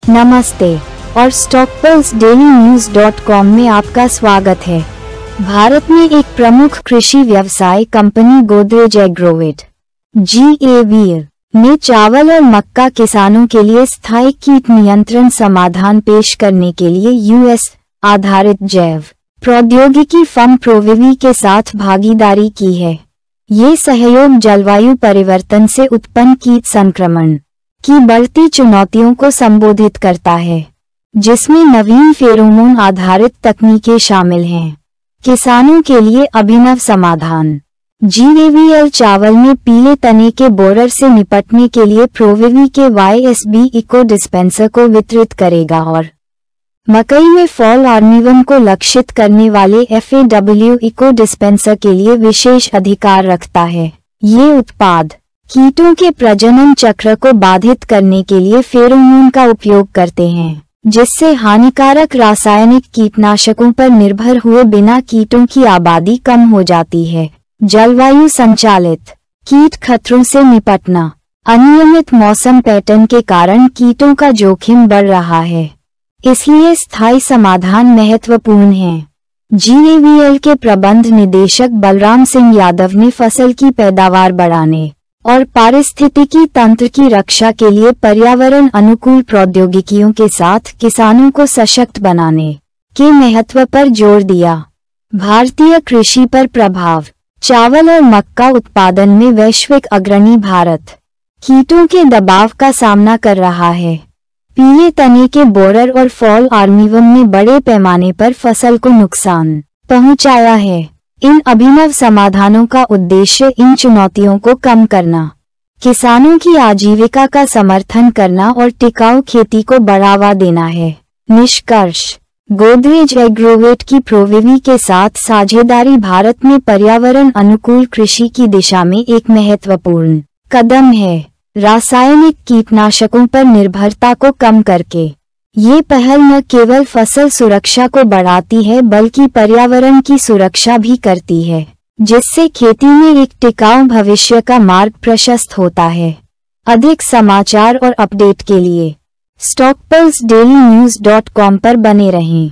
नमस्ते और stockpulseDailyNews.com में आपका स्वागत है। भारत में एक प्रमुख कृषि व्यवसाय कंपनी गोदरेज एग्रोवेट (GAVL) ने चावल और मक्का किसानों के लिए स्थायी कीट नियंत्रण समाधान पेश करने के लिए यूएस आधारित जैव प्रौद्योगिकी फर्म प्रोविवी के साथ भागीदारी की है। ये सहयोग जलवायु परिवर्तन से उत्पन्न कीट संक्रमण की बढ़ती चुनौतियों को संबोधित करता है, जिसमें नवीन फेरोमोन आधारित तकनीकें शामिल हैं। किसानों के लिए अभिनव समाधान। GAVL चावल में पीले तने के बोरर से निपटने के लिए प्रोविवी के YSB इको डिस्पेंसर को वितरित करेगा और मकई में फॉल आर्मीवर्म को लक्षित करने वाले FAW इको डिस्पेंसर के लिए विशेष अधिकार रखता है। ये उत्पाद कीटों के प्रजनन चक्र को बाधित करने के लिए फेरोमोन का उपयोग करते हैं, जिससे हानिकारक रासायनिक कीटनाशकों पर निर्भर हुए बिना कीटों की आबादी कम हो जाती है। जलवायु संचालित कीट खतरों से निपटना। अनियमित मौसम पैटर्न के कारण कीटों का जोखिम बढ़ रहा है, इसलिए स्थायी समाधान महत्वपूर्ण है। GAVL के प्रबंध निदेशक बलराम सिंह यादव ने फसल की पैदावार बढ़ाने और पारिस्थितिकी तंत्र की रक्षा के लिए पर्यावरण अनुकूल प्रौद्योगिकियों के साथ किसानों को सशक्त बनाने के महत्व पर जोर दिया। भारतीय कृषि पर प्रभाव। चावल और मक्का उत्पादन में वैश्विक अग्रणी भारत कीटों के दबाव का सामना कर रहा है। पीले तने के बोरर और फॉल आर्मीवर्म ने बड़े पैमाने पर फसल को नुकसान पहुंचाया है। इन अभिनव समाधानों का उद्देश्य इन चुनौतियों को कम करना, किसानों की आजीविका का समर्थन करना और टिकाऊ खेती को बढ़ावा देना है। निष्कर्ष। गोदरेज एग्रोवेट की प्रोविवी के साथ साझेदारी भारत में पर्यावरण अनुकूल कृषि की दिशा में एक महत्वपूर्ण कदम है। रासायनिक कीटनाशकों पर निर्भरता को कम करके ये पहल न केवल फसल सुरक्षा को बढ़ाती है बल्कि पर्यावरण की सुरक्षा भी करती है, जिससे खेती में एक टिकाऊ भविष्य का मार्ग प्रशस्त होता है। अधिक समाचार और अपडेट के लिए stockpulseDailyNews.com पर बने रहें।